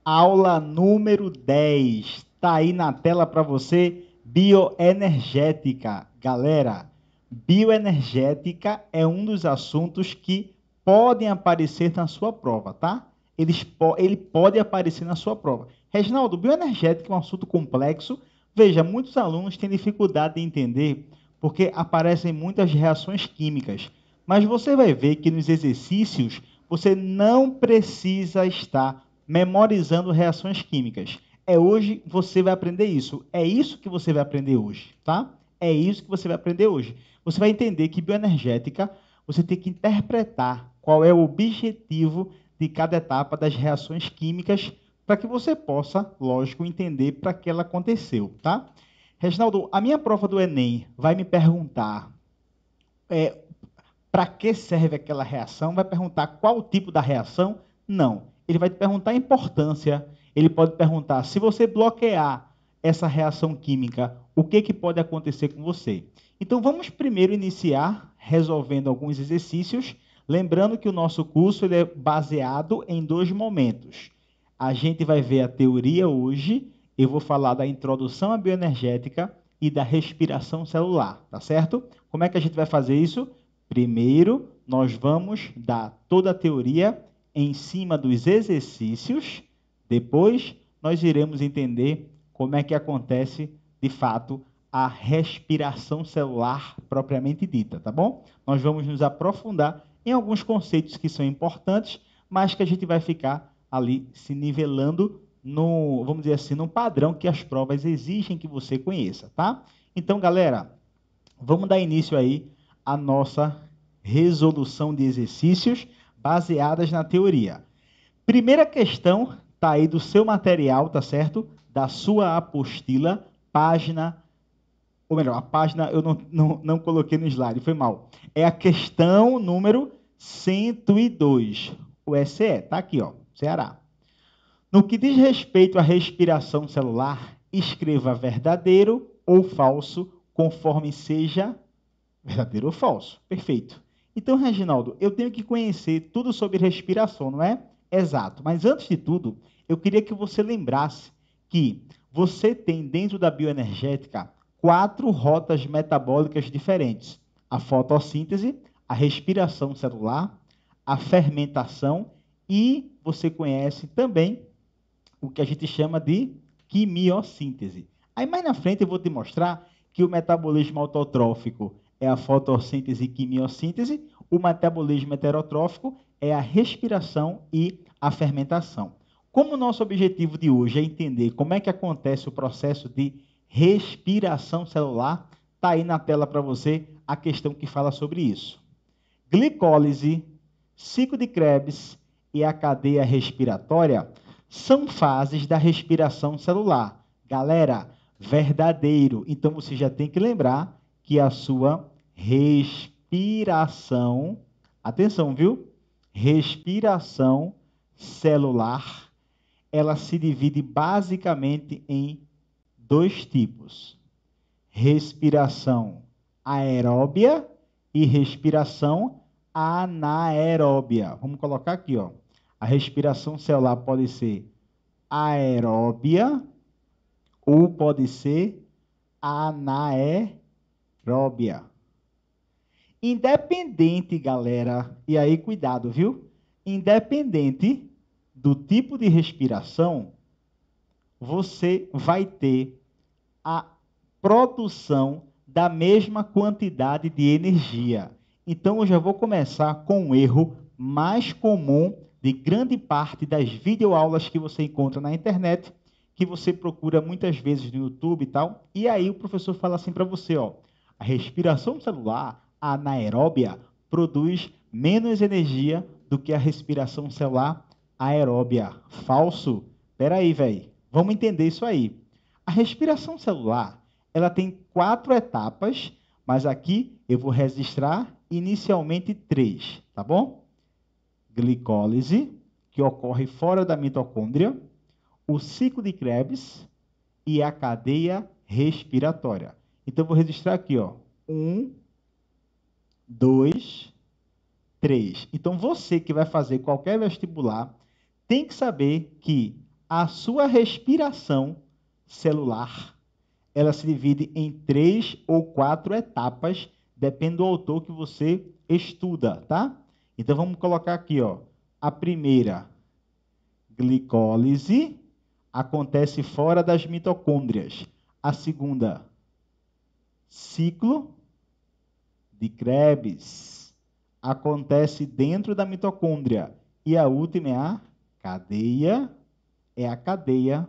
Aula número 10. Está aí na tela para você, bioenergética. Galera, bioenergética é um dos assuntos que podem aparecer na sua prova, tá? Ele pode aparecer na sua prova. Reginaldo, bioenergética é um assunto complexo. Veja, muitos alunos têm dificuldade de entender porque aparecem muitas reações químicas. Mas você vai ver que nos exercícios você não precisa estar memorizando reações químicas. Hoje você vai aprender isso. É isso que você vai aprender hoje, tá? É isso que você vai aprender hoje. Você vai entender que bioenergética, você tem que interpretar qual é o objetivo de cada etapa das reações químicas para que você possa, lógico, entender para que ela aconteceu, tá? Reginaldo, a minha prova do Enem vai me perguntar para que serve aquela reação, vai perguntar qual o tipo da reação? Não. Ele vai te perguntar a importância. Ele pode perguntar se você bloquear essa reação química, o que pode acontecer com você? Então, vamos primeiro iniciar resolvendo alguns exercícios, lembrando que o nosso curso ele é baseado em 2 momentos. A gente vai ver a teoria hoje, eu vou falar da introdução à bioenergética e da respiração celular, tá certo? Como é que a gente vai fazer isso? Primeiro, nós vamos dar toda a teoria em cima dos exercícios. Depois, nós iremos entender como é que acontece, de fato, a respiração celular propriamente dita, tá bom? Nós vamos nos aprofundar em alguns conceitos que são importantes, mas que a gente vai ficar ali se nivelando no, vamos dizer assim, no padrão que as provas exigem que você conheça, tá? Então, galera, vamos dar início aí à nossa resolução de exercícios baseadas na teoria. Primeira questão está aí do seu material, tá certo? Da sua apostila, página, ou melhor, a página eu não coloquei no slide, foi mal. É a questão número 102. O SE, tá aqui, ó, Ceará. No que diz respeito à respiração celular, escreva verdadeiro ou falso, conforme seja verdadeiro ou falso. Perfeito. Então, Reginaldo, eu tenho que conhecer tudo sobre respiração, não é? Exato. Mas antes de tudo, eu queria que você lembrasse que você tem dentro da bioenergética 4 rotas metabólicas diferentes: a fotossíntese, a respiração celular, a fermentação e você conhece também o que a gente chama de quimiossíntese. Aí mais na frente eu vou te mostrar que o metabolismo autotrófico é a fotossíntese e quimiossíntese, o metabolismo heterotrófico é a respiração e a fermentação. Como o nosso objetivo de hoje é entender como é que acontece o processo de respiração celular, está aí na tela para você a questão que fala sobre isso. Glicólise, ciclo de Krebs e a cadeia respiratória são fases da respiração celular. Galera, verdadeiro. Então você já tem que lembrar que a sua respiração, atenção, viu? Respiração celular, ela se divide basicamente em 2 tipos: respiração aeróbia e respiração anaeróbia. Vamos colocar aqui, ó. A respiração celular pode ser aeróbia ou pode ser anaeróbia. Independente, galera, e aí cuidado, viu? Independente do tipo de respiração, você vai ter a produção da mesma quantidade de energia. Então, eu já vou começar com um erro mais comum de grande parte das videoaulas que você encontra na internet, que você procura muitas vezes no YouTube e tal, e aí o professor fala assim para você, ó, a respiração celular anaeróbia produz menos energia do que a respiração celular aeróbia. Falso? Peraí, velho. Vamos entender isso aí. A respiração celular, ela tem 4 etapas, mas aqui eu vou registrar inicialmente 3, tá bom? Glicólise, que ocorre fora da mitocôndria, o ciclo de Krebs e a cadeia respiratória. Então, eu vou registrar aqui, ó. 1, 2, 3. Então, você que vai fazer qualquer vestibular, tem que saber que a sua respiração celular, ela se divide em 3 ou 4 etapas, depende do autor que você estuda, tá? Então, vamos colocar aqui, ó. A primeira, glicólise, acontece fora das mitocôndrias. A segunda, ciclo de Krebs, acontece dentro da mitocôndria. E a última é a cadeia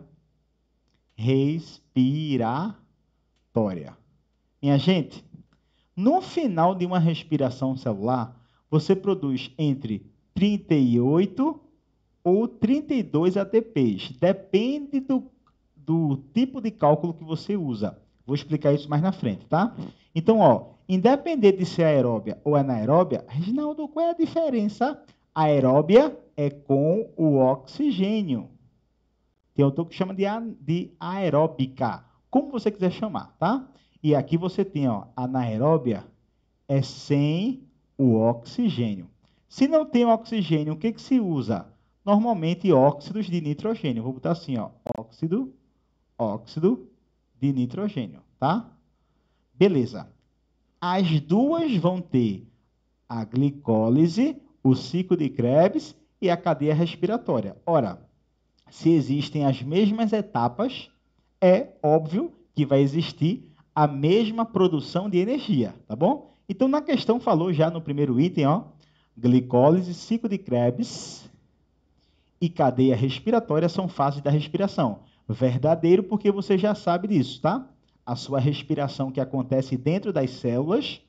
respiratória. Minha gente, no final de uma respiração celular, você produz entre 38 ou 32 ATPs. Depende do tipo de cálculo que você usa. Vou explicar isso mais na frente, tá? Então, ó, independente de ser aeróbia ou anaeróbia, Reginaldo, qual é a diferença? Aeróbia é com o oxigênio. Tem autor que chama de aeróbica, como você quiser chamar, tá? E aqui você tem, ó, anaeróbia é sem o oxigênio. Se não tem oxigênio, o que que se usa? Normalmente óxidos de nitrogênio. Vou botar assim, ó, óxido de nitrogênio, tá? Beleza. As duas vão ter a glicólise, o ciclo de Krebs e a cadeia respiratória. Ora, se existem as mesmas etapas, é óbvio que vai existir a mesma produção de energia, tá bom? Então, na questão falou já no primeiro item, ó, glicólise, ciclo de Krebs e cadeia respiratória são fases da respiração. Verdadeiro, porque você já sabe disso, tá? A sua respiração que acontece dentro das células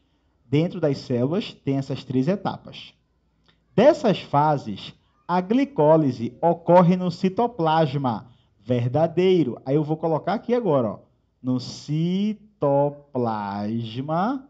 tem essas 3 etapas. Dessas fases, a glicólise ocorre no citoplasma. Verdadeiro. Aí eu vou colocar aqui agora, ó, no citoplasma,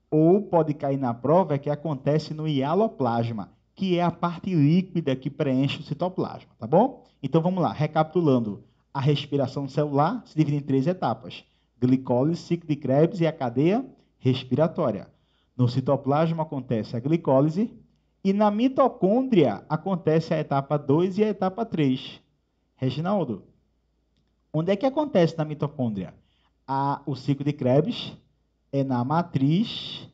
ou pode cair na prova, que acontece no hialoplasma, que é a parte líquida que preenche o citoplasma, tá bom? Então vamos lá, recapitulando. A respiração celular se divide em 3 etapas: glicólise, ciclo de Krebs e a cadeia respiratória. No citoplasma acontece a glicólise e na mitocôndria acontece a etapa 2 e a etapa 3. Reginaldo, onde é que acontece na mitocôndria? O ciclo de Krebs é na matriz,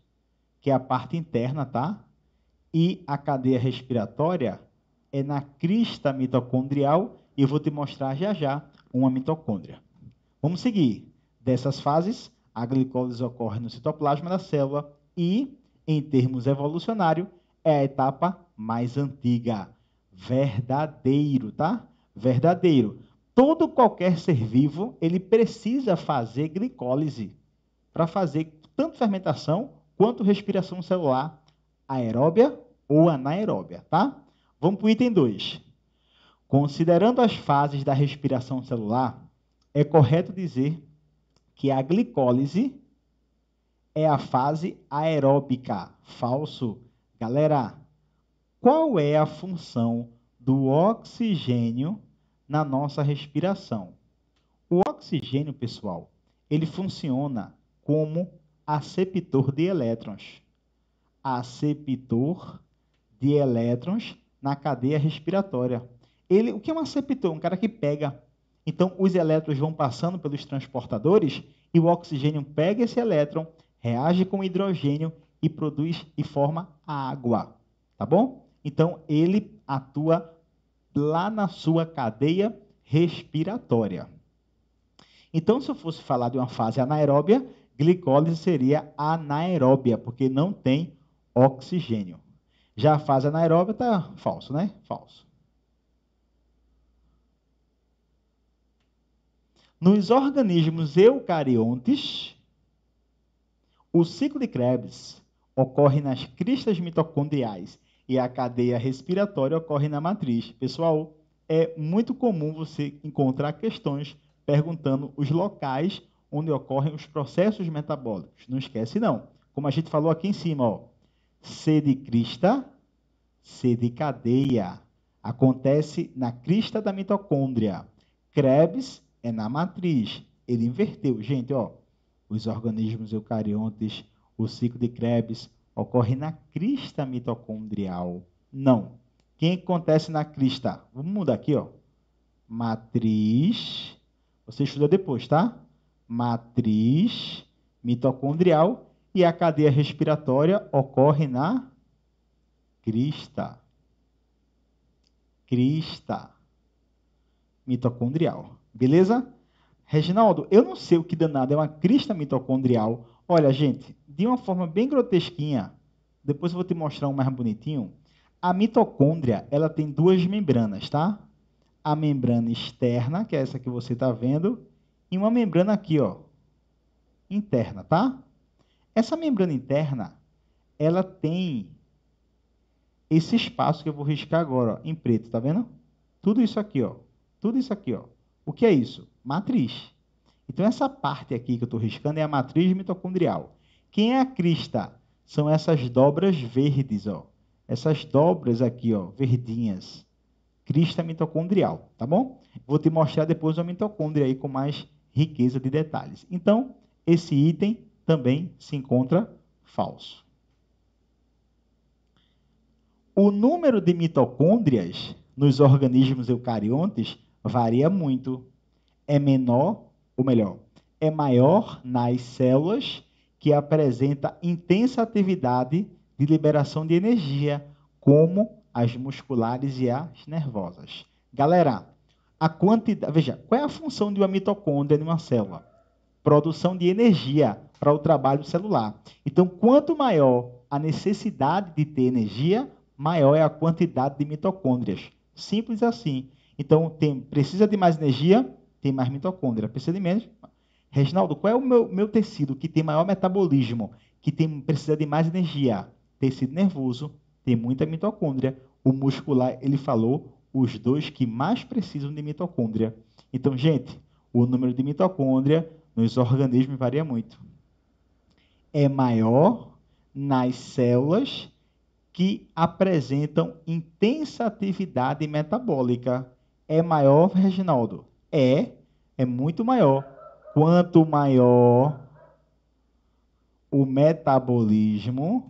que é a parte interna, tá? E a cadeia respiratória é na crista mitocondrial, e eu vou te mostrar já já uma mitocôndria. Vamos seguir. Dessas fases, a glicólise ocorre no citoplasma da célula e, em termos evolucionários, é a etapa mais antiga. Verdadeiro, tá? Verdadeiro. Qualquer ser vivo, ele precisa fazer glicólise para fazer tanto fermentação quanto respiração celular aeróbia ou anaeróbia, tá? Vamos para o item 2. Considerando as fases da respiração celular, é correto dizer que a glicólise é a fase aeróbica. Falso. Galera, qual é a função do oxigênio na nossa respiração? O oxigênio, pessoal, ele funciona como aceptor de elétrons. Aceptor de elétrons na cadeia respiratória. O que é um aceptor? Um cara que pega. Então, os elétrons vão passando pelos transportadores e o oxigênio pega esse elétron, reage com o hidrogênio e produz e forma água. Tá bom? Então, ele atua lá na sua cadeia respiratória. Então, se eu fosse falar de uma fase anaeróbia, glicólise seria anaeróbia, porque não tem oxigênio. Já a fase anaeróbia está falso, né? Falso. Nos organismos eucariontes, o ciclo de Krebs ocorre nas cristas mitocondriais e a cadeia respiratória ocorre na matriz. Pessoal, é muito comum você encontrar questões perguntando os locais onde ocorrem os processos metabólicos. Não esquece, não. Como a gente falou aqui em cima, ó, C de crista, C de cadeia. Acontece na crista da mitocôndria. Krebs é na matriz. Ele inverteu. Gente, ó, os organismos eucariontes, o ciclo de Krebs ocorre na crista mitocondrial. Não. Quem acontece na crista? Vamos mudar aqui, ó. Matriz, você estuda depois, tá? Matriz mitocondrial e a cadeia respiratória ocorre na crista. Crista mitocondrial. Beleza? Reginaldo, eu não sei o que danado é uma crista mitocondrial. Olha, gente, de uma forma bem grotesquinha, depois eu vou te mostrar um mais bonitinho. A mitocôndria, ela tem duas membranas, tá? A membrana externa, que é essa que você está vendo, e uma membrana aqui, ó, interna, tá? Essa membrana interna, ela tem esse espaço que eu vou riscar agora, ó, em preto, tá vendo? Tudo isso aqui, ó. Tudo isso aqui, ó. O que é isso? Matriz. Então, essa parte aqui que eu estou riscando é a matriz mitocondrial. Quem é a crista? São essas dobras verdes, ó. Essas dobras aqui, ó, verdinhas. Crista mitocondrial, tá bom? Vou te mostrar depois a mitocôndria aí com mais riqueza de detalhes. Então, esse item também se encontra falso. O número de mitocôndrias nos organismos eucariontes varia muito. É menor, ou melhor, é maior nas células que apresentam intensa atividade de liberação de energia, como as musculares e as nervosas. Galera, a quantidade, veja, qual é a função de uma mitocôndria em uma célula? Produção de energia para o trabalho celular. Então, quanto maior a necessidade de ter energia, maior é a quantidade de mitocôndrias. Simples assim. Então, precisa de mais energia, tem mais mitocôndria. Precisa de menos. Reginaldo, qual é o meu tecido que tem maior metabolismo, que precisa de mais energia? Tecido nervoso, tem muita mitocôndria. O muscular, ele falou, os dois que mais precisam de mitocôndria. Então, gente, o número de mitocôndria nos organismos varia muito. É maior nas células que apresentam intensa atividade metabólica. É maior, Reginaldo? É muito maior. Quanto maior o metabolismo,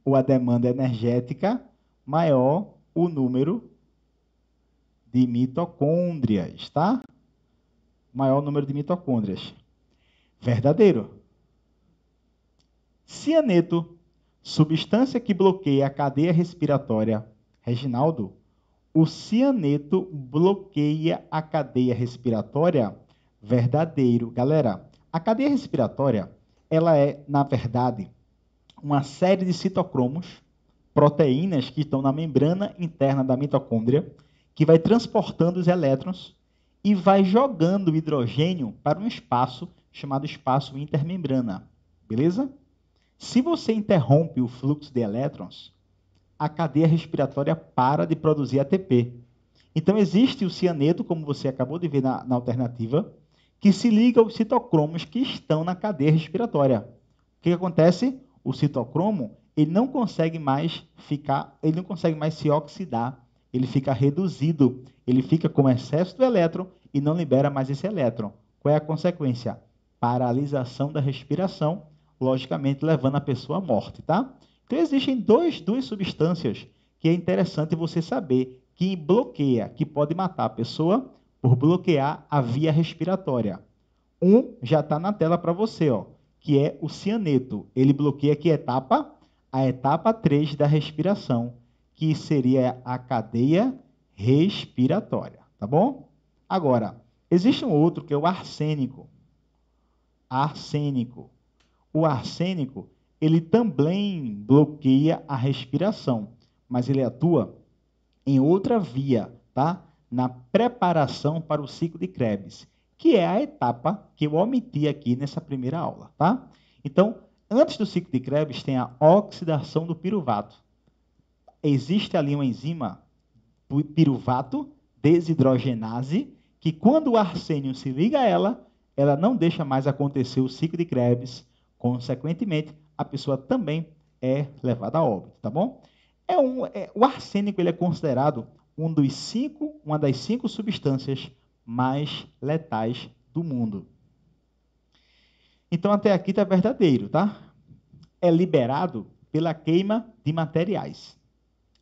ou a demanda energética, maior o número de mitocôndrias, tá? Maior número de mitocôndrias. Verdadeiro. Cianeto, substância que bloqueia a cadeia respiratória. Reginaldo, o cianeto bloqueia a cadeia respiratória? Verdadeiro. Galera, a cadeia respiratória, ela é, na verdade, uma série de citocromos, proteínas que estão na membrana interna da mitocôndria, que vai transportando os elétrons e vai jogando o hidrogênio para um espaço chamado espaço intermembrana. Beleza? Se você interrompe o fluxo de elétrons, a cadeia respiratória para de produzir ATP. Então, existe o cianeto, como você acabou de ver na alternativa, que se liga aos citocromos que estão na cadeia respiratória. O que acontece? O citocromo, ele não consegue mais se oxidar, ele fica reduzido, ele fica com excesso do elétron e não libera mais esse elétron. Qual é a consequência? Paralisação da respiração, logicamente levando a pessoa à morte, tá? Então, existem duas substâncias que é interessante você saber que bloqueia, que pode matar a pessoa por bloquear a via respiratória. Um já está na tela para você, ó, que é o cianeto. Ele bloqueia que etapa? A etapa 3 da respiração, que seria a cadeia respiratória, tá bom? Agora, existe um outro que é o arsênico. Arsênico. O arsênico, ele também bloqueia a respiração, mas ele atua em outra via, tá? Na preparação para o ciclo de Krebs, que é a etapa que eu omiti aqui nessa primeira aula, tá? Então, antes do ciclo de Krebs tem a oxidação do piruvato. Existe ali uma enzima, piruvato desidrogenase, que quando o arsênio se liga a ela, ela não deixa mais acontecer o ciclo de Krebs. Consequentemente, a pessoa também é levada a óbito, tá bom? O arsênico ele é considerado uma das 5 substâncias mais letais do mundo. Então, até aqui está verdadeiro, tá? É liberado pela queima de materiais.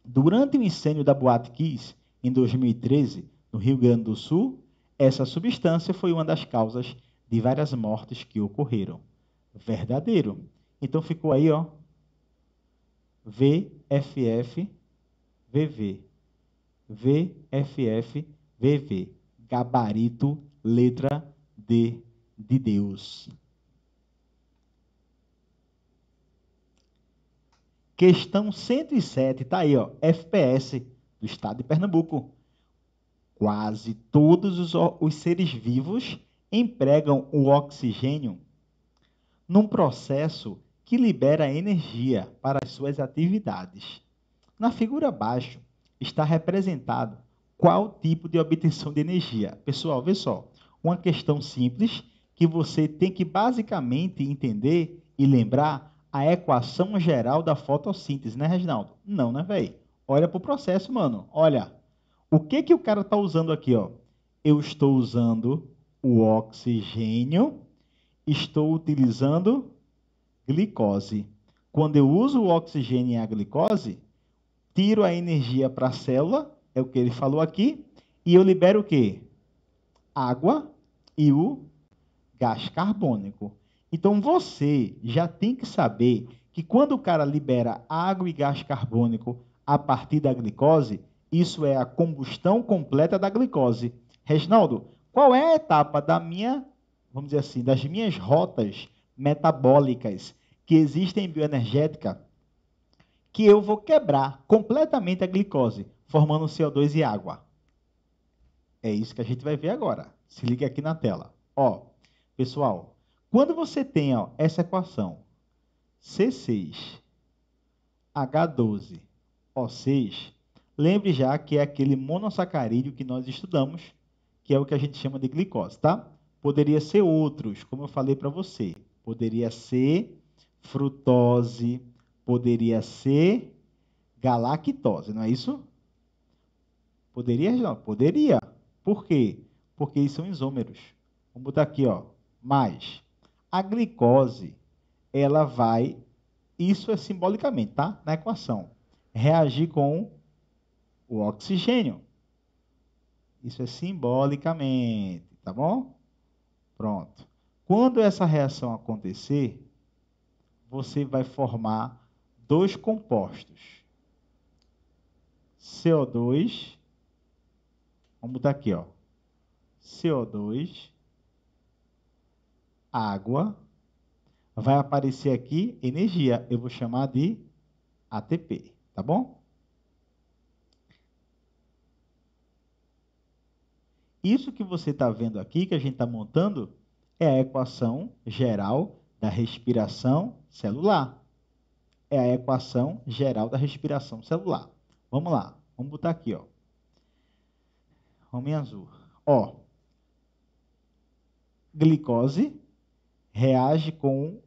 Durante o incêndio da Boate Kiss, em 2013, no Rio Grande do Sul, essa substância foi uma das causas de várias mortes que ocorreram. Verdadeiro. Então, ficou aí, ó, VFF, VV. VFF, VV. Gabarito, letra D de Deus. Questão 107, está aí, ó, FPS, do estado de Pernambuco. Quase todos os seres vivos empregam o oxigênio num processo que libera energia para as suas atividades. Na figura abaixo está representado qual tipo de obtenção de energia. Pessoal, vê só, uma questão simples que você tem que basicamente entender e lembrar a equação geral da fotossíntese, né, Reginaldo? Não, né, velho? Olha para o processo, mano. Olha, o que que o cara está usando aqui, ó? Eu estou usando o oxigênio, estou utilizando glicose. Quando eu uso o oxigênio e a glicose, tiro a energia para a célula, é o que ele falou aqui, e eu libero o quê? Água e o gás carbônico. Então, você já tem que saber que quando o cara libera água e gás carbônico a partir da glicose, isso é a combustão completa da glicose. Reginaldo, qual é a etapa da minha, vamos dizer assim, das minhas rotas metabólicas que existem em bioenergética que eu vou quebrar completamente a glicose, formando CO2 e água? É isso que a gente vai ver agora. Se liga aqui na tela. Ó, pessoal, quando você tem, ó, essa equação C6H12O6, lembre já que é aquele monossacarídeo que nós estudamos, que é o que a gente chama de glicose, tá? Poderia ser outros, como eu falei para você. Poderia ser frutose, poderia ser galactose, não é isso? Poderia, não? Poderia. Por quê? Porque eles são isômeros. Vamos botar aqui, ó, mais. A glicose, ela vai, isso é simbolicamente, tá? Na equação, reagir com o oxigênio. Isso é simbolicamente, tá bom? Pronto. Quando essa reação acontecer, você vai formar dois compostos. CO2, vamos botar aqui, ó, CO2, água, vai aparecer aqui energia. Eu vou chamar de ATP, tá bom? Isso que você está vendo aqui, que a gente está montando, é a equação geral da respiração celular. É a equação geral da respiração celular. Vamos lá, vamos botar aqui, ó. Vamos em azul. Ó, glicose reage com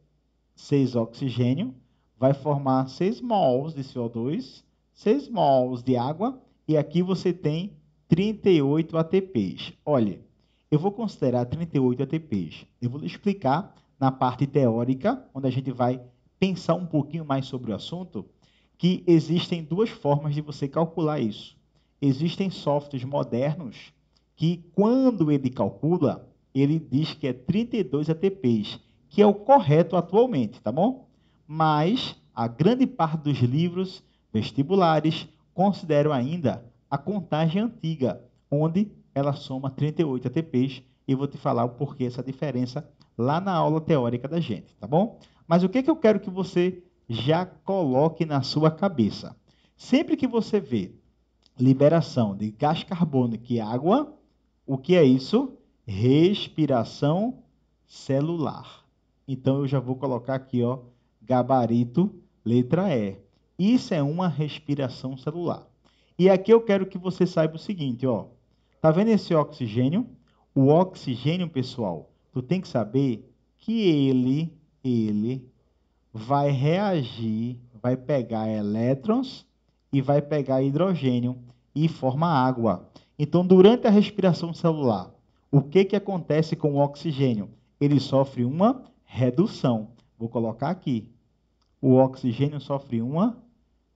6 oxigênio, vai formar 6 mols de CO2, 6 mols de água, e aqui você tem 38 ATPs. Olha, eu vou considerar 38 ATPs. Eu vou explicar na parte teórica, onde a gente vai pensar um pouquinho mais sobre o assunto, que existem duas formas de você calcular isso. Existem softwares modernos que, quando ele calcula, ele diz que é 32 ATPs, que é o correto atualmente, tá bom? Mas a grande parte dos livros vestibulares consideram ainda a contagem antiga, onde ela soma 38 ATPs, e eu vou te falar o porquê essa diferença lá na aula teórica da gente, tá bom? Mas o que que eu quero que você já coloque na sua cabeça? Sempre que você vê liberação de gás carbônico e água, o que é isso? Respiração celular. Então, eu já vou colocar aqui, ó, gabarito, letra E. Isso é uma respiração celular. E aqui eu quero que você saiba o seguinte, ó. Tá vendo esse oxigênio? O oxigênio, pessoal, tu tem que saber que ele vai reagir, vai pegar elétrons e vai pegar hidrogênio e forma água. Então, durante a respiração celular, O que acontece com o oxigênio? Ele sofre uma redução. Vou colocar aqui. O oxigênio sofre uma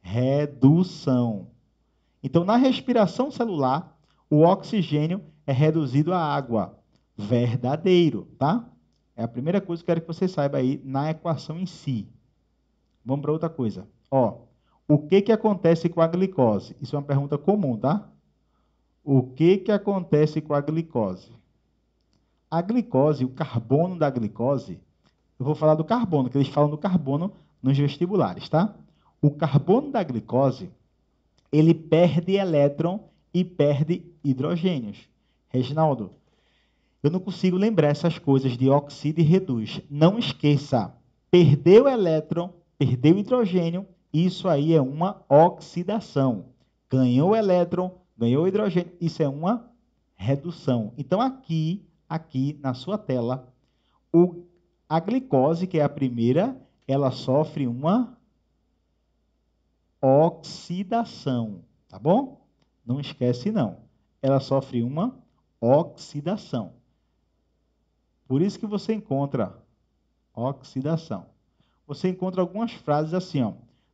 redução. Então, na respiração celular, o oxigênio é reduzido à água. Verdadeiro, tá? É a primeira coisa que eu quero que você saiba aí na equação em si. Vamos para outra coisa. Ó, o que acontece com a glicose? Isso é uma pergunta comum, tá? O que acontece com a glicose? A glicose, o carbono da glicose, eu vou falar do carbono, que eles falam do carbono nos vestibulares, tá? O carbono da glicose, ele perde elétron e perde hidrogênios. Reginaldo, eu não consigo lembrar essas coisas de oxida e reduz. Não esqueça, perdeu elétron, perdeu hidrogênio, isso aí é uma oxidação. Ganhou elétron, ganhou hidrogênio, isso é uma redução. Então, aqui na sua tela, a glicose, que é a primeira, ela sofre uma oxidação, tá bom? Não esquece, não. Ela sofre uma oxidação. Por isso que você encontra oxidação. Você encontra algumas frases assim, ó.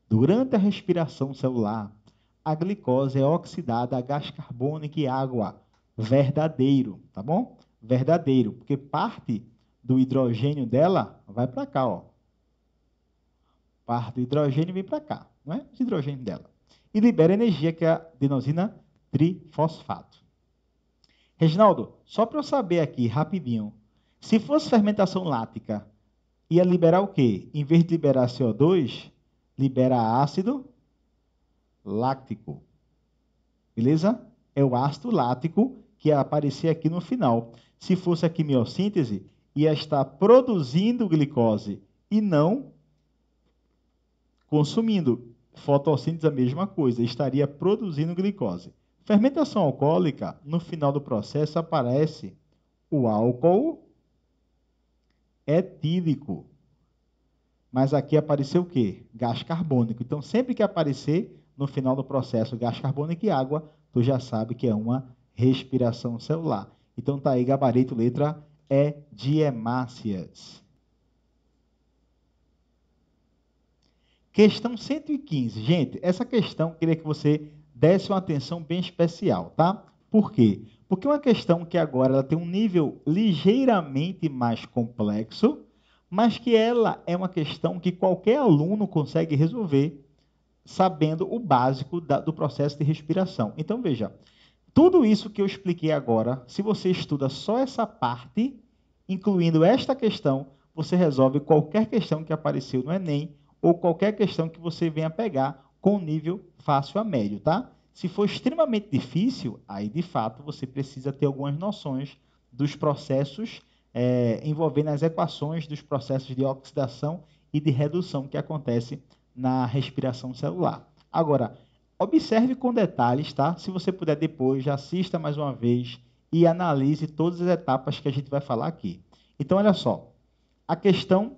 Durante a respiração celular, a glicose é oxidada a gás carbônico e água. Verdadeiro, tá bom? Verdadeiro, porque parte do hidrogênio dela vai para cá, ó. Parte do hidrogênio vem para cá, não é? O hidrogênio dela. E libera energia, que é a adenosina trifosfato. Reginaldo, só para eu saber aqui, rapidinho, se fosse fermentação lática, ia liberar o quê? Em vez de liberar CO2, libera ácido láctico. Beleza? É o ácido lático que ia aparecer aqui no final. Se fosse a quimiossíntese, ia estar produzindo glicose e não consumindo. Fotossíntese, a mesma coisa, estaria produzindo glicose. Fermentação alcoólica, no final do processo, aparece o álcool etílico. Mas aqui apareceu o quê? Gás carbônico. Então, sempre que aparecer no final do processo gás carbônico e água, tu já sabe que é uma respiração celular. Então, tá aí, gabarito, letra E de hemácias. Questão 115. Gente, essa questão eu queria que você desse uma atenção bem especial, tá? Por quê? Porque é uma questão que agora ela tem um nível ligeiramente mais complexo, mas que ela é uma questão que qualquer aluno consegue resolver sabendo o básico do processo de respiração. Então, veja, tudo isso que eu expliquei agora, se você estuda só essa parte, incluindo esta questão, você resolve qualquer questão que apareceu no Enem ou qualquer questão que você venha pegar com nível fácil a médio, tá? Se for extremamente difícil, aí, de fato, você precisa ter algumas noções dos processos envolvendo as equações dos processos de oxidação e de redução que acontece na respiração celular. Agora, observe com detalhes, tá? Se você puder depois, já assista mais uma vez e analise todas as etapas que a gente vai falar aqui. Então, olha só. A questão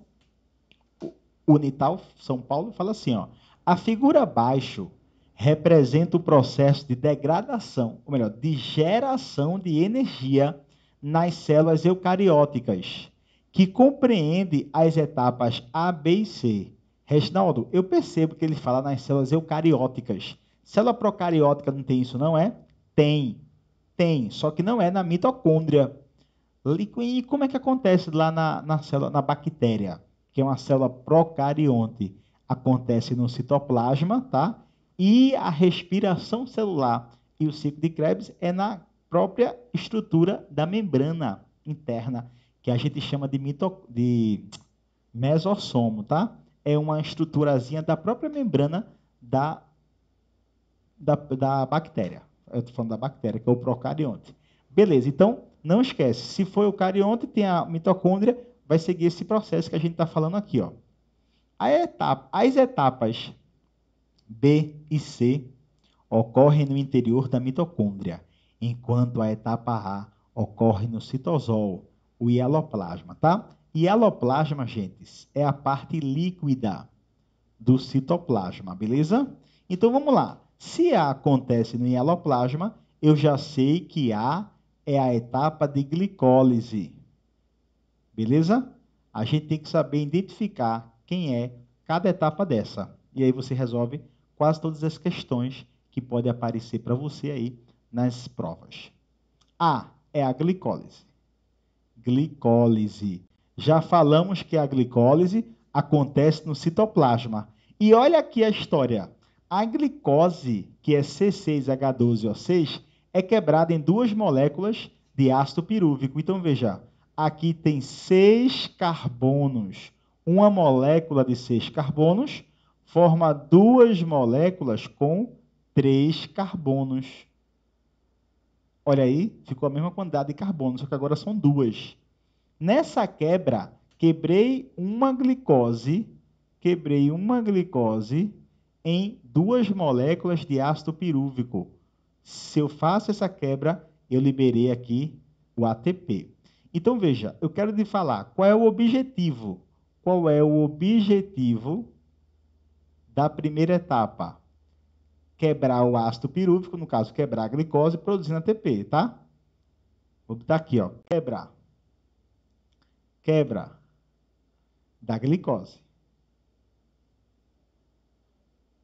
Unital, São Paulo, fala assim, ó. A figura abaixo representa o processo de degradação, ou melhor, de geração de energia nas células eucarióticas, que compreende as etapas A, B e C. Reginaldo, eu percebo que ele fala nas células eucarióticas. Célula procariótica não tem isso, não é? Tem. Tem, só que não é na mitocôndria. E como é que acontece lá na célula, na bactéria, que é uma célula procarionte? Acontece no citoplasma, tá? E a respiração celular e o ciclo de Krebs é na própria estrutura da membrana interna, que a gente chama de mesossomo, tá? É uma estruturazinha da própria membrana da bactéria. Eu estou falando da bactéria, que é o procarionte. Beleza, então, não esquece, se for eucarionte, tem a mitocôndria, vai seguir esse processo que a gente está falando aqui, ó. As etapas B e C ocorrem no interior da mitocôndria, enquanto a etapa A ocorre no citosol, o hialoplasma, tá? Hialoplasma, gente, é a parte líquida do citoplasma, beleza? Então, vamos lá. Se A acontece no hialoplasma, eu já sei que A é a etapa de glicólise. Beleza? A gente tem que saber identificar quem é cada etapa dessa. E aí você resolve quase todas as questões que podem aparecer para você aí nas provas. A é a glicólise. Glicólise. Já falamos que a glicólise acontece no citoplasma. E olha aqui a história. A glicose, que é C6H12O6, é quebrada em duas moléculas de ácido pirúvico. Então, veja, aqui tem 6 carbonos. Uma molécula de 6 carbonos forma duas moléculas com 3 carbonos. Olha aí, ficou a mesma quantidade de carbono, só que agora são duas. Nessa quebra, quebrei uma glicose em duas moléculas de ácido pirúvico. Se eu faço essa quebra, eu liberei aqui o ATP. Então, veja, eu quero lhe falar qual é o objetivo. Qual é o objetivo da primeira etapa? Quebrar o ácido pirúvico, no caso, quebrar a glicose, produzindo ATP, tá? Vou botar aqui, ó, quebra da glicose.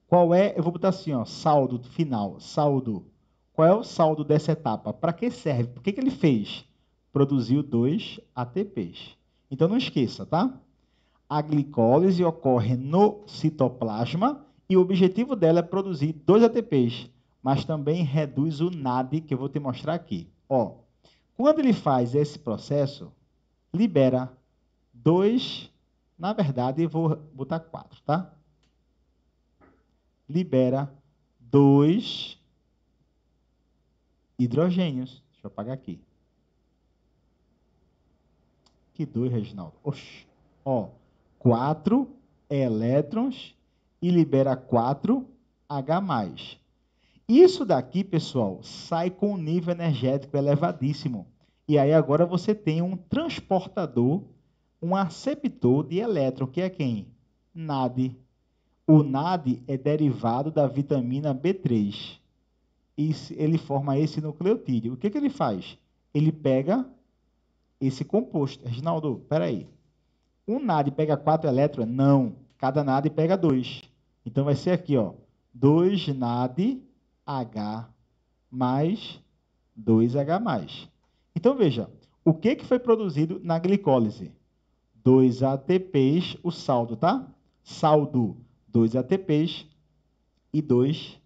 Qual é, eu vou botar assim, ó, saldo final, saldo. Qual é o saldo dessa etapa? Para que serve? Por que ele fez? Produziu 2 ATPs. Então não esqueça, tá? A glicólise ocorre no citoplasma e o objetivo dela é produzir 2 ATPs, mas também reduz o NAD, que eu vou te mostrar aqui. Ó, quando ele faz esse processo, libera 2, na verdade, eu vou botar 4, tá? Libera 2 hidrogênios. Deixa eu apagar aqui. Que 2, Reginaldo? Oxi. Ó, 4 elétrons e libera 4 H+. Isso daqui, pessoal, sai com um nível energético elevadíssimo. E aí agora você tem um transportador, um aceptor de elétron, que é quem? NAD. O NAD é derivado da vitamina B3. E ele forma esse nucleotídeo. O que ele faz? Ele pega esse composto. Reginaldo, espera aí. Um NAD pega 4 elétrons? Não. Cada NAD pega 2. Então vai ser aqui, ó, 2 NAD H mais 2H+. Então veja, o que foi produzido na glicólise? 2 ATPs, o saldo, tá? Saldo, 2 ATPs e 2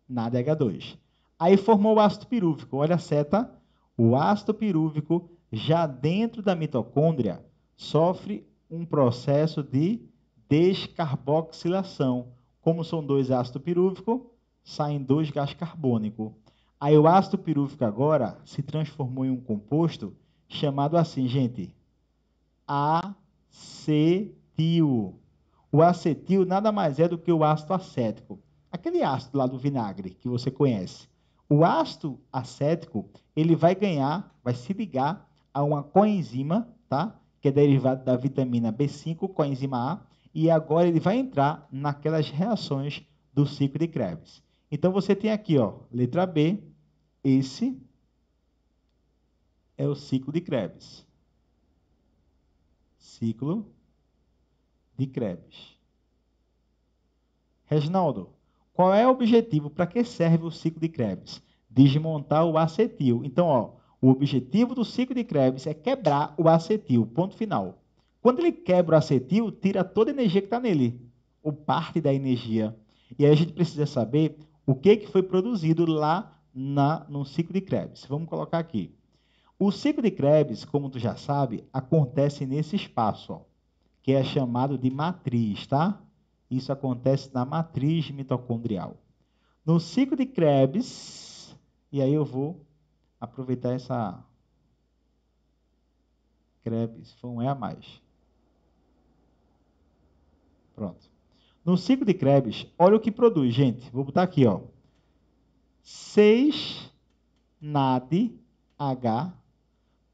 NADH2. Aí formou o ácido pirúvico. Olha a seta. O ácido pirúvico, já dentro da mitocôndria, sofre um processo de descarboxilação. Como são 2 ácidos pirúvicos, saem 2 gás carbônico. Aí o ácido pirúvico agora se transformou em um composto chamado assim, gente, acetil. O acetil nada mais é do que o ácido acético. Aquele ácido lá do vinagre que você conhece. O ácido acético, ele vai se ligar a uma coenzima, tá? Que é derivado da vitamina B5, coenzima A, e agora ele vai entrar naquelas reações do ciclo de Krebs. Então você tem aqui, ó, letra B, esse é o ciclo de Krebs. Ciclo de Krebs. Reginaldo, qual é o objetivo? Para que serve o ciclo de Krebs? Desmontar o acetil. Então, ó, o objetivo do ciclo de Krebs é quebrar o acetil, ponto final. Quando ele quebra o acetil, tira toda a energia que está nele, ou parte da energia. E aí a gente precisa saber o que foi produzido lá no ciclo de Krebs. Vamos colocar aqui. O ciclo de Krebs, como tu já sabe, acontece nesse espaço, ó, que é chamado de matriz, tá? Isso acontece na matriz mitocondrial. No ciclo de Krebs, e aí eu vou aproveitar essa Krebs, foi um E a mais. Pronto. No ciclo de Krebs, olha o que produz, gente. Vou botar aqui, ó. 6 NADH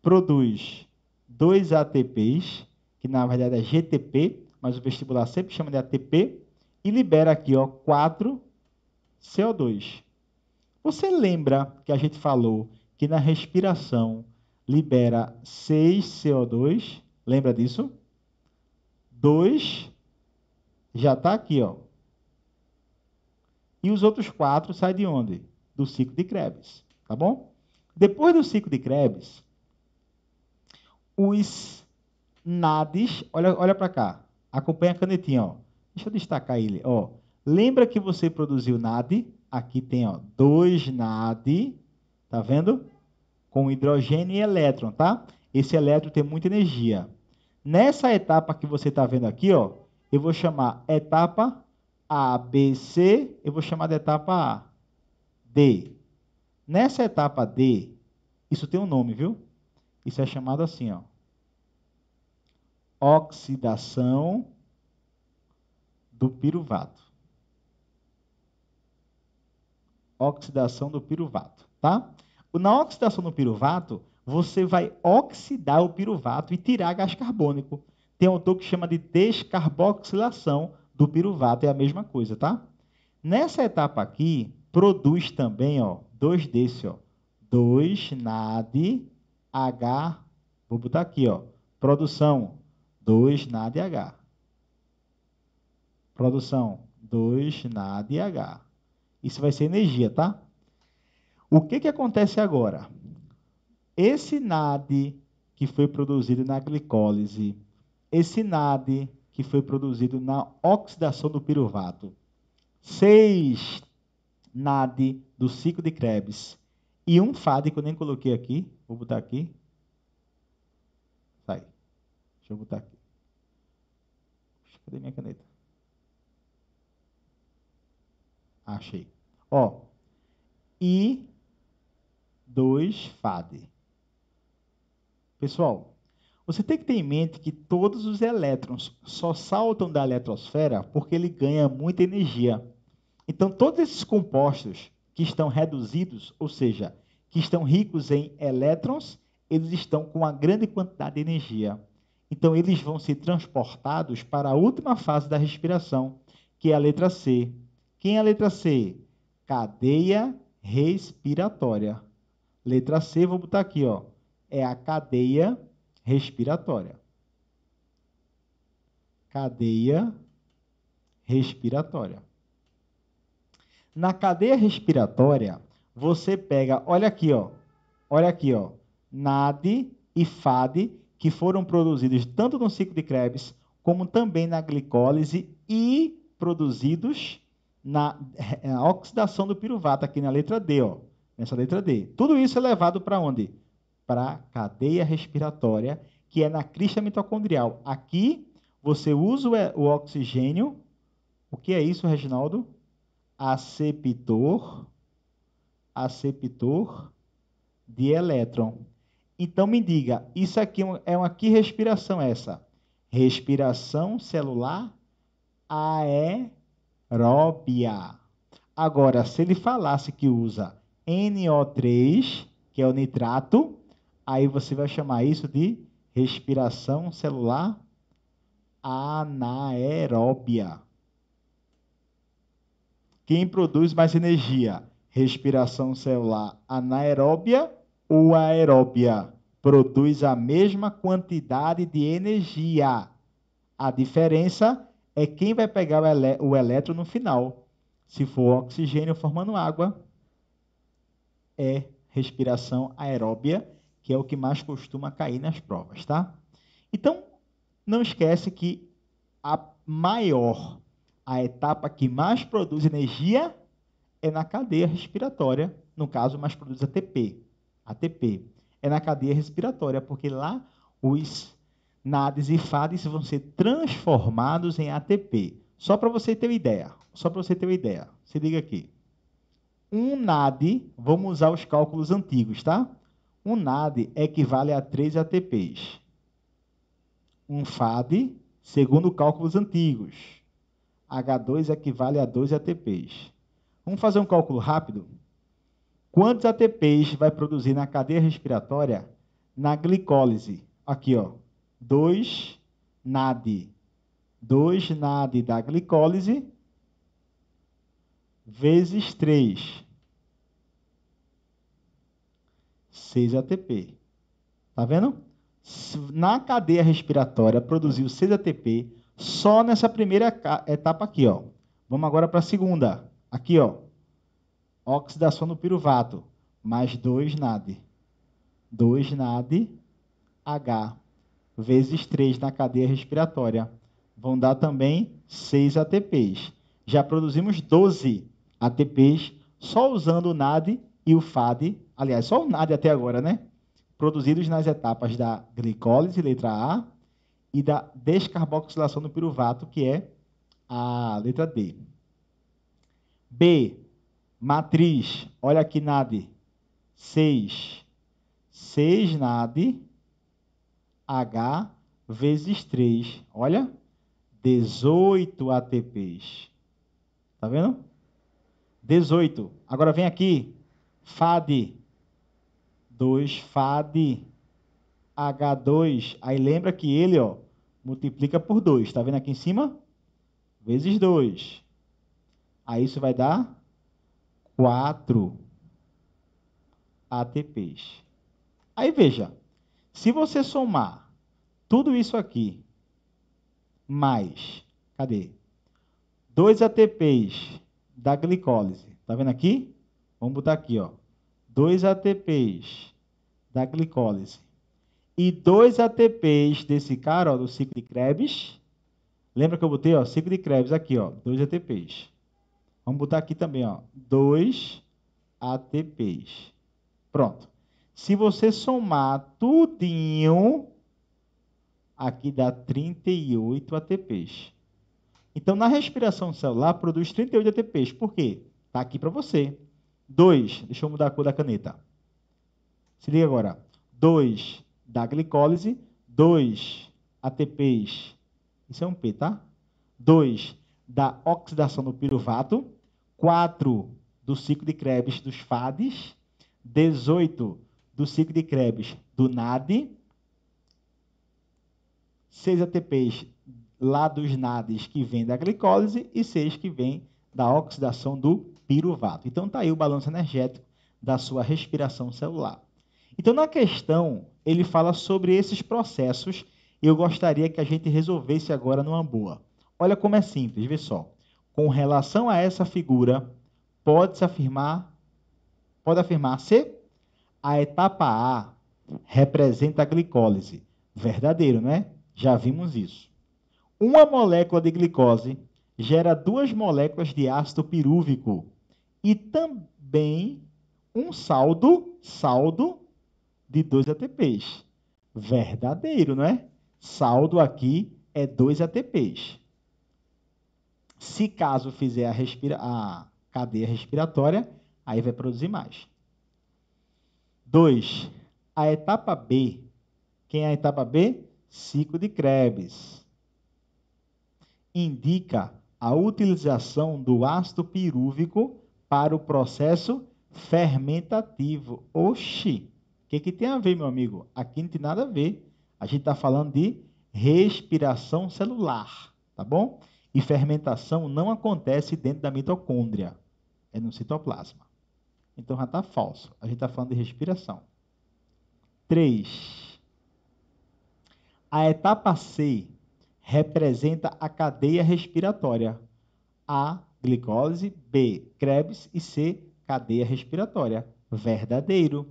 produz 2 ATPs, que na verdade é GTP, mas o vestibular sempre chama de ATP, e libera aqui, ó, 4 CO2. Você lembra que a gente falou que na respiração libera 6 CO2. Lembra disso? 2 já está aqui, ó. E os outros 4 saem de onde? Do ciclo de Krebs, tá bom? Depois do ciclo de Krebs, os NADs, olha para cá, acompanha a canetinha, ó. Deixa eu destacar ele, ó. Lembra que você produziu NAD? Aqui tem, ó, 2 NAD, tá vendo? Com hidrogênio e elétron, tá? Esse elétron tem muita energia. Nessa etapa que você está vendo aqui, ó, eu vou chamar etapa A, B, C, eu vou chamar de etapa A, D. Nessa etapa D, isso tem um nome, viu? Isso é chamado assim, ó, oxidação do piruvato. Oxidação do piruvato, tá? Na oxidação do piruvato, você vai oxidar o piruvato e tirar gás carbônico. Tem um autor que chama de descarboxilação do piruvato, é a mesma coisa, tá? Nessa etapa aqui, produz também, ó, 2 desse, ó, 2 NADH, vou botar aqui, ó, produção 2 NADH. Produção 2 NADH. Isso vai ser energia, tá? O que acontece agora? Esse NAD que foi produzido na glicólise, esse NAD que foi produzido na oxidação do piruvato, 6 NAD do ciclo de Krebs e um FAD que eu nem coloquei aqui, vou botar aqui. Sai. Deixa eu botar aqui. Cadê minha caneta? Achei. Ó, e 2 FAD. Pessoal, você tem que ter em mente que todos os elétrons só saltam da eletrosfera porque ele ganha muita energia. Então, todos esses compostos que estão reduzidos, ou seja, que estão ricos em elétrons, eles estão com uma grande quantidade de energia. Então, eles vão ser transportados para a última fase da respiração, que é a letra C. Quem é a letra C? Cadeia respiratória. Letra C, vou botar aqui, ó, é a cadeia respiratória. Cadeia respiratória. Na cadeia respiratória, você pega, olha aqui, ó, NAD e FAD, que foram produzidos tanto no ciclo de Krebs, como também na glicólise e produzidos na oxidação do piruvato, aqui na letra D, ó, nessa letra D. Tudo isso é levado para onde? Para a cadeia respiratória, que é na crista mitocondrial. Aqui, você usa o oxigênio. O que é isso, Reginaldo? Aceptor de elétron. Então, me diga, isso aqui é uma que respiração é essa? Respiração celular aeróbia. Agora, se ele falasse que usa NO3, que é o nitrato, aí você vai chamar isso de respiração celular anaeróbia. Quem produz mais energia? Respiração celular anaeróbia ou aeróbia? Produz a mesma quantidade de energia. A diferença é quem vai pegar o elétron no final. Se for oxigênio formando água, é respiração aeróbia, que é o que mais costuma cair nas provas, tá? Então, não esquece que a etapa que mais produz energia é na cadeia respiratória, no caso, mais produz ATP. ATP é na cadeia respiratória, porque lá os NADs e FADs vão ser transformados em ATP. Só para você ter uma ideia. Se liga aqui. Um NAD, vamos usar os cálculos antigos, tá? Um NAD equivale a 3 ATPs. Um FAD, segundo cálculos antigos, H2 equivale a 2 ATPs. Vamos fazer um cálculo rápido? Quantos ATPs vai produzir na cadeia respiratória na glicólise? Aqui, ó, 2 NAD. 2 NAD da glicólise vezes 3. 6 ATP. Tá vendo? Na cadeia respiratória, produziu 6 ATP só nessa primeira etapa aqui, ó. Vamos agora para a segunda. Aqui, ó. Oxidação do piruvato. Mais 2 NAD. 2 NAD H vezes 3 na cadeia respiratória. Vão dar também 6 ATPs. Já produzimos 12 ATPs só usando o NAD e o FAD. Aliás, só o NAD até agora, né? Produzidos nas etapas da glicólise, letra A, e da descarboxilação do piruvato, que é a letra D. B, matriz, olha aqui NAD, 6. 6 NAD, H vezes 3, olha, 18 ATPs. Tá vendo? 18. Agora vem aqui, FAD, 2 FAD, H2, aí lembra que ele, ó, multiplica por 2, tá vendo aqui em cima? Vezes 2. Aí isso vai dar 4 ATPs. Aí veja, se você somar tudo isso aqui, mais, cadê? 2 ATPs da glicólise, tá vendo aqui? Vamos botar aqui, ó, 2 ATPs da glicólise e 2 ATPs desse cara, ó, do ciclo de Krebs. Lembra que eu botei, ó, ciclo de Krebs aqui, ó, 2 ATPs. Vamos botar aqui também, ó, 2 ATPs. Pronto. Se você somar tudinho, aqui dá 38 ATPs. Então, na respiração celular, produz 38 ATPs. Por quê? Está aqui para você. 2, deixa eu mudar a cor da caneta. Se liga agora. 2 da glicólise, 2 ATPs. Isso é um P, tá? 2 da oxidação do piruvato, 4 do ciclo de Krebs dos FADs, 18 do ciclo de Krebs do NAD, 6 ATPs lá dos NADs que vem da glicólise e 6 que vem da oxidação do piruvato. Então está aí o balanço energético da sua respiração celular. Então na questão ele fala sobre esses processos e eu gostaria que a gente resolvesse agora numa boa. Olha como é simples, vê só. Com relação a essa figura, pode afirmar-se a etapa A representa a glicólise. Verdadeiro, não é? Já vimos isso. Uma molécula de glicose gera 2 moléculas de ácido pirúvico e também um saldo de 2 ATPs. Verdadeiro, não é? Saldo aqui é 2 ATPs. Se caso fizer a cadeia respiratória, aí vai produzir mais. 2. A etapa B. Quem é a etapa B? Ciclo de Krebs. Indica a utilização do ácido pirúvico para o processo fermentativo. Oxi! O que tem a ver, meu amigo? Aqui não tem nada a ver. A gente está falando de respiração celular, tá bom? E fermentação não acontece dentro da mitocôndria, é no citoplasma. Então já está falso. A gente está falando de respiração. 3. A etapa C representa a cadeia respiratória. A, glicólise, B, Krebs e C, cadeia respiratória. Verdadeiro.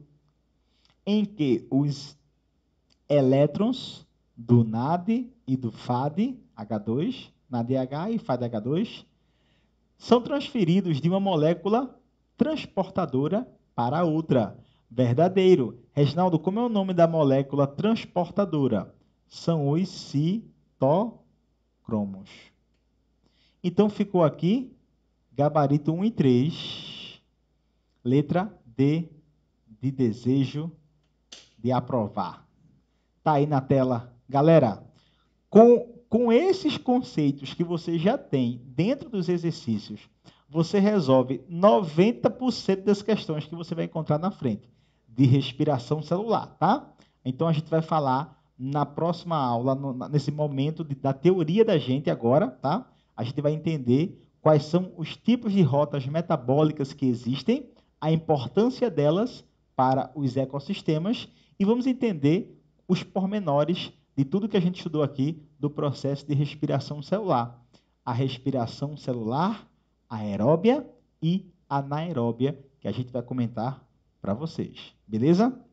Em que os elétrons do NAD e do FAD, H2, NADH e FADH2, são transferidos de uma molécula transportadora para outra. Verdadeiro. Reginaldo, como é o nome da molécula transportadora? São os citocromos. Então, ficou aqui, gabarito 1 e 3, letra D, de desejo de aprovar. Está aí na tela. Galera, com esses conceitos que você já tem dentro dos exercícios, você resolve 90% das questões que você vai encontrar na frente, de respiração celular, tá? Então, a gente vai falar na próxima aula, nesse momento da teoria da gente agora, tá? A gente vai entender quais são os tipos de rotas metabólicas que existem, a importância delas para os ecossistemas e vamos entender os pormenores de tudo que a gente estudou aqui do processo de respiração celular. A respiração celular, aeróbia e anaeróbia, que a gente vai comentar para vocês. Beleza?